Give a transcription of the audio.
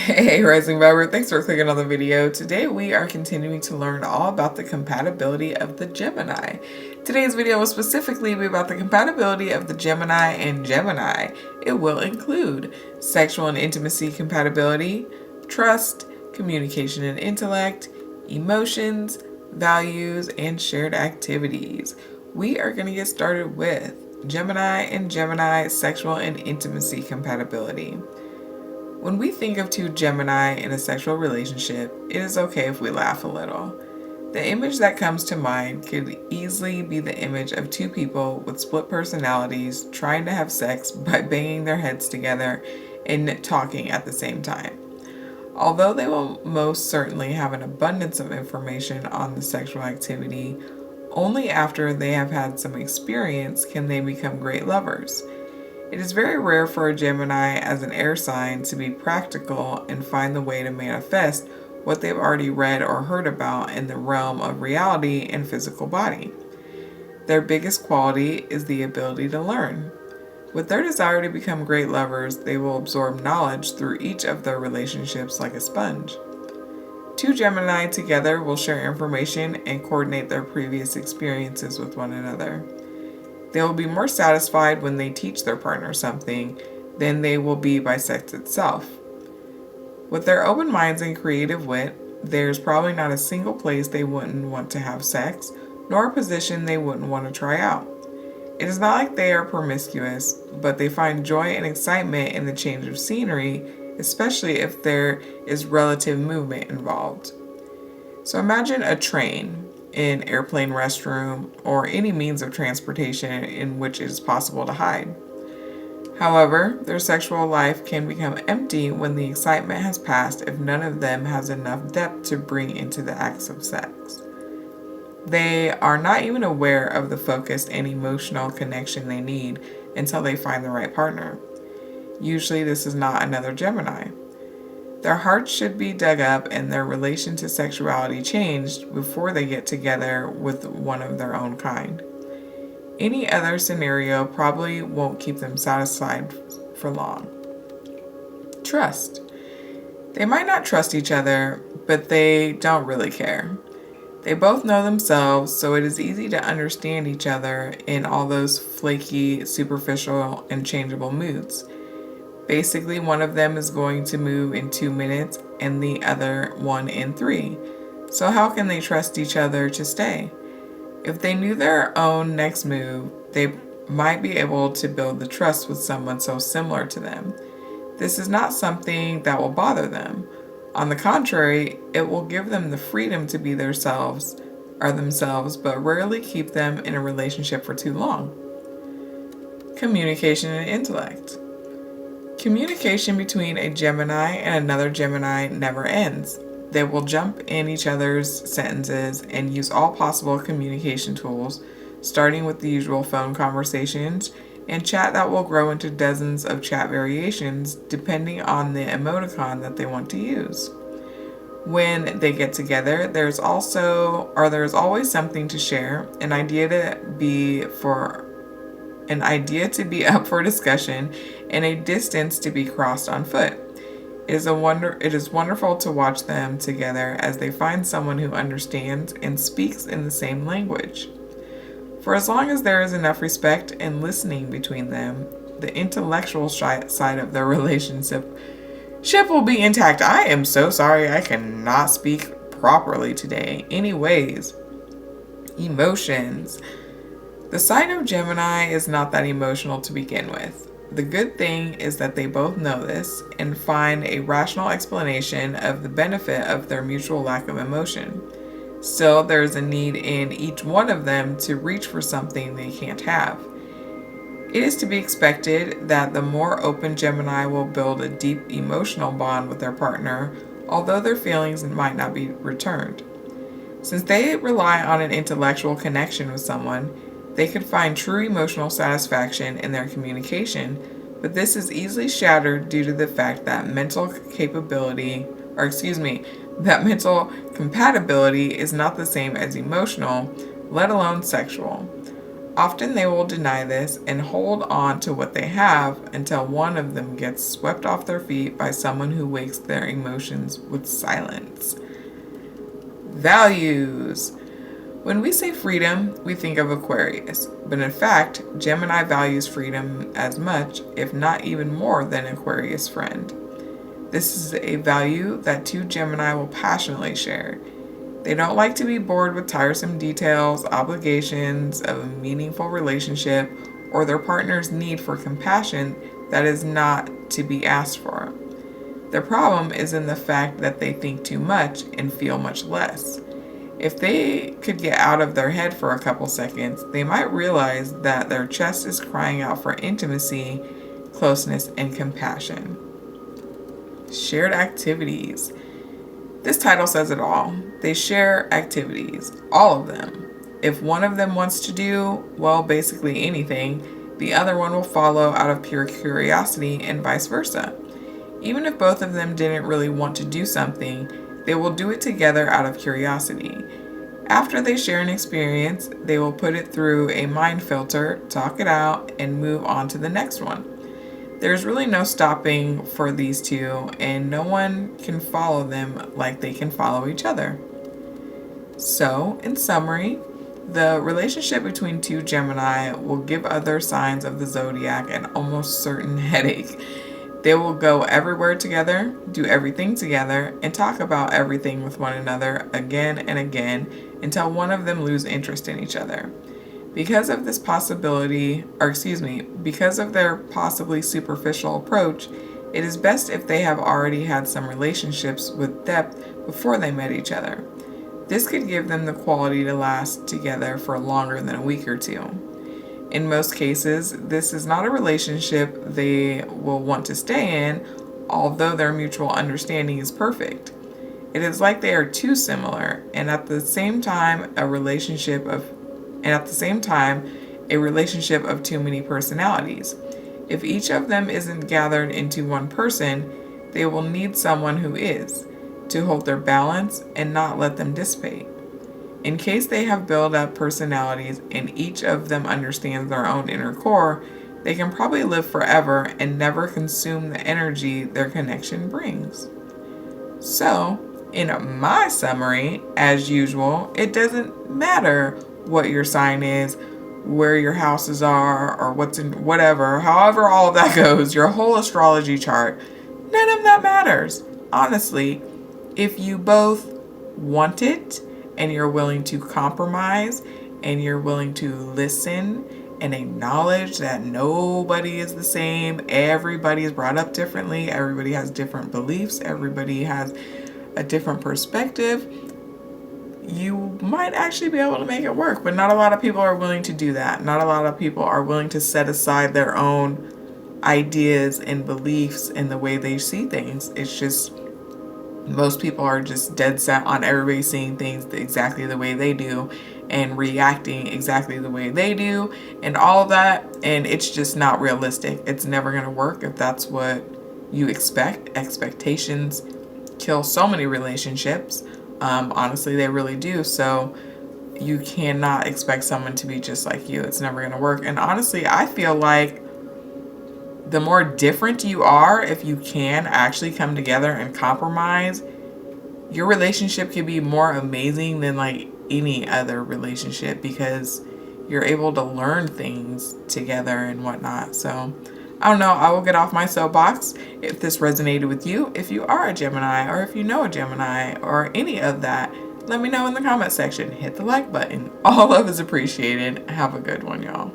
Hey, Rising Viber, thanks for clicking on the video. Today we are continuing to learn all about the compatibility of the Gemini. Today's video will specifically be about the compatibility of the Gemini and Gemini. It will include sexual and intimacy compatibility, trust, communication and intellect, emotions, values, and shared activities. We are going to get started with Gemini and Gemini sexual and intimacy compatibility. When we think of two Gemini in a sexual relationship, it is okay if we laugh a little. The image that comes to mind could easily be the image of two people with split personalities trying to have sex by banging their heads together and talking at the same time. Although they will most certainly have an abundance of information on the sexual activity, only after they have had some experience can they become great lovers. It is very rare for a Gemini as an air sign to be practical and find the way to manifest what they've already read or heard about in the realm of reality and physical body. Their biggest quality is the ability to learn. With their desire to become great lovers, they will absorb knowledge through each of their relationships like a sponge. Two Gemini together will share information and coordinate their previous experiences with one another. They will be more satisfied when they teach their partner something than they will be by sex itself. With their open minds and creative wit, there's probably not a single place they wouldn't want to have sex, nor a position they wouldn't want to try out. It is not like they are promiscuous, but they find joy and excitement in the change of scenery, especially if there is relative movement involved. So imagine a train, an airplane restroom, or any means of transportation in which it is possible to hide. However, their sexual life can become empty when the excitement has passed if none of them has enough depth to bring into the acts of sex. They are not even aware of the focused and emotional connection they need until they find the right partner. Usually this is not another Gemini. Their hearts should be dug up and their relation to sexuality changed before they get together with one of their own kind. Any other scenario probably won't keep them satisfied for long. Trust. They might not trust each other, but they don't really care. They both know themselves, so it is easy to understand each other in all those flaky, superficial, and changeable moods. Basically, one of them is going to move in 2 minutes and the other one in 3. So how can they trust each other to stay? If they knew their own next move, they might be able to build the trust with someone so similar to them. This is not something that will bother them. On the contrary, it will give them the freedom to be themselves, but rarely keep them in a relationship for too long. Communication and intellect. Communication between a Gemini and another Gemini never ends. They will jump in each other's sentences and use all possible communication tools, starting with the usual phone conversations and chat that will grow into dozens of chat variations depending on the emoticon that they want to use. When they get together, there's always something to share, an idea to be up for discussion, and a distance to be crossed on foot. It is wonderful to watch them together as they find someone who understands and speaks in the same language. For as long as there is enough respect and listening between them, the intellectual side of their relationship will be intact. I am so sorry I cannot speak properly today. Anyways, emotions. The sign of Gemini is not that emotional to begin with. The good thing is that they both know this and find a rational explanation of the benefit of their mutual lack of emotion. Still, there is a need in each one of them to reach for something they can't have. It is to be expected that the more open Gemini will build a deep emotional bond with their partner, although their feelings might not be returned. Since they rely on an intellectual connection with someone, they could find true emotional satisfaction in their communication, but this is easily shattered due to the fact that mental compatibility is not the same as emotional, let alone sexual. Often they will deny this and hold on to what they have until one of them gets swept off their feet by someone who wakes their emotions with silence. Values. When we say freedom, we think of Aquarius, but in fact, Gemini values freedom as much, if not even more, than Aquarius' friend. This is a value that two Gemini will passionately share. They don't like to be bored with tiresome details, obligations of a meaningful relationship, or their partner's need for compassion that is not to be asked for. Their problem is in the fact that they think too much and feel much less. If they could get out of their head for a couple seconds, they might realize that their chest is crying out for intimacy, closeness, and compassion. Shared activities. This title says it all. They share activities, all of them. If one of them wants to do, well, basically anything, the other one will follow out of pure curiosity and vice versa. Even if both of them didn't really want to do something, they will do it together out of curiosity. After they share an experience, they will put it through a mind filter, talk it out, and move on to the next one. There's really no stopping for these two, and no one can follow them like they can follow each other. So, in summary, the relationship between two Gemini will give other signs of the zodiac an almost certain headache. They will go everywhere together, do everything together, and talk about everything with one another again and again until one of them lose interest in each other. Because of this because of their possibly superficial approach, it is best if they have already had some relationships with depth before they met each other. This could give them the quality to last together for longer than a week or two. In most cases, this is not a relationship they will want to stay in, although their mutual understanding is perfect. It is like they are too similar, and at the same time a relationship of too many personalities. If each of them isn't gathered into one person, they will need someone who is, to hold their balance and not let them dissipate. In case they have built up personalities and each of them understands their own inner core, they can probably live forever and never consume the energy their connection brings. So, in my summary, as usual, it doesn't matter what your sign is, where your houses are, or what's in whatever, however all of that goes, your whole astrology chart, none of that matters. Honestly, if you both want it, and you're willing to compromise, and you're willing to listen and acknowledge that nobody is the same, everybody is brought up differently, everybody has different beliefs, everybody has a different perspective, you might actually be able to make it work. But not a lot of people are willing to do that. Not a lot of people are willing to set aside their own ideas and beliefs and the way they see things. It's just most people are just dead set on everybody seeing things exactly the way they do and reacting exactly the way they do and all of that. And it's just not realistic. It's never going to work if that's what you expect. Expectations kill so many relationships. Honestly, they really do. So you cannot expect someone to be just like you. It's never going to work. And honestly, I feel like the more different you are, if you can actually come together and compromise, your relationship can be more amazing than like any other relationship because you're able to learn things together and whatnot. So I don't know. I will get off my soapbox if this resonated with you. If you are a Gemini or if you know a Gemini or any of that, let me know in the comment section. Hit the like button. All love is appreciated. Have a good one, y'all.